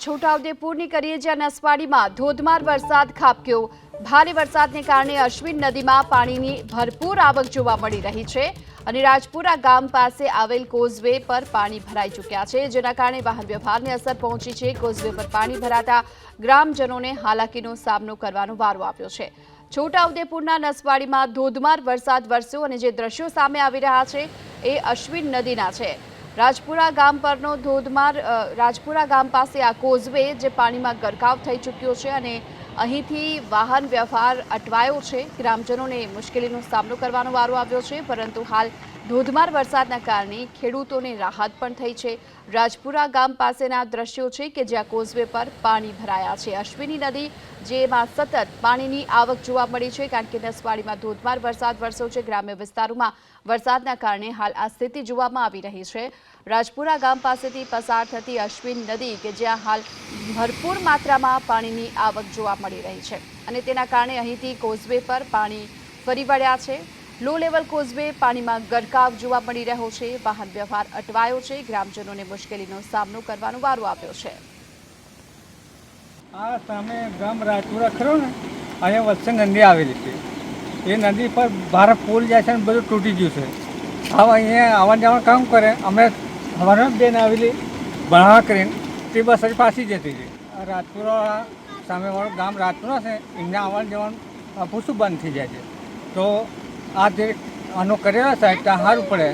છોટાઉદેપુરની કરિયેજા નસવાડીમાં ધોધમાર વરસાદ ખાબક્યો। ભારે વરસાદને કારણે અશ્વિન નદીમાં પાણીની ભરપૂર આવક જોવા મળી રહી છે અને રાજપુરા ગામ પાસે આવેલ કોઝવે પર પાણી ભરાઈ ચૂક્યા છે, જેના કારણે વાહન વ્યવહારને અસર પહોંચી છે। કોઝવે પર પાણી ભરાતા ગ્રામજનોને હાલાકીનો સામનો કરવાનો વારો આવ્યો છે। છોટાઉદેપુરના નસવાડીમાં ધોધમાર વરસાદ વરસ્યો અને જે દ્રશ્યો સામે આવી રહ્યા છે એ અશ્વિન નદીના છે। રાજપુરા ગામ પરનો રાજપુરા ગામ પાસે આ કોઝવે જે પાણીમાં ગરકાવ થઈ ચૂક્યો છે અને અહીંથી વાહન વ્યવહાર અટવાયો છે। ગ્રામજનોને મુશ્કેલીનો સામનો કરવાનો વારો આવ્યો છે, પરંતુ હાલ ધોધમાર વરસાદના કારણે ખેડૂતોને રાહત પણ થઈ છે। રાજપુરા ગામ પાસેના દ્રશ્યો છે કે જ્યાં કોઝવે પર પાણી ભરાયા છે। અશ્વિની નદી જેમાં સતત પાણીની આવક જોવા મળી છે, કારણ કે નસવાડીમાં ધોધમાર વરસાદ વરસ્યો છે। ગ્રામ્ય વિસ્તારોમાં વરસાદના કારણે હાલ આ સ્થિતિ જોવામાં આવી રહી છે। રાજપુરા ગામ પાસેથી પસાર થતી અશ્વિન નદી કે જ્યાં હાલ ભરપૂર માત્રામાં પાણીની આવક જોવા મળી રહી છે અને તેના કારણે અહીંથી કોઝવે પર પાણી ફરી વળ્યા છે। લો લેવલ કોઝવે પાણીમાં ગરકાવ જોવા મળી રહ્યો છે। વાહન વ્યવહાર અટવાયો છે। ગ્રામજનોને મુશ્કેલીનો સામનો કરવાનો વારો આવ્યો છે। આ સામે ગામ રાજપુરા ખરો ને, અહીંયા વચ્ચે નદી આવેલી છે। એ નદી પર ભારે પુલ જાય છે ને બધું તૂટી ગયું છે। હવે અહીંયા આવવા જવાનું કામ કરે, અમે હવારમાં બેન આવેલી ભણાવવા કરીને તે બસ હજી પાછી જતી હતી। આ રાજપુરા સામેવાળું ગામ રાજપુરા છે, એમને આવવા જવાનું પૂછું બંધ થઈ જાય છે। તો આ જે આનો કરેલા સાહેબ ત્યાં સારું પડે।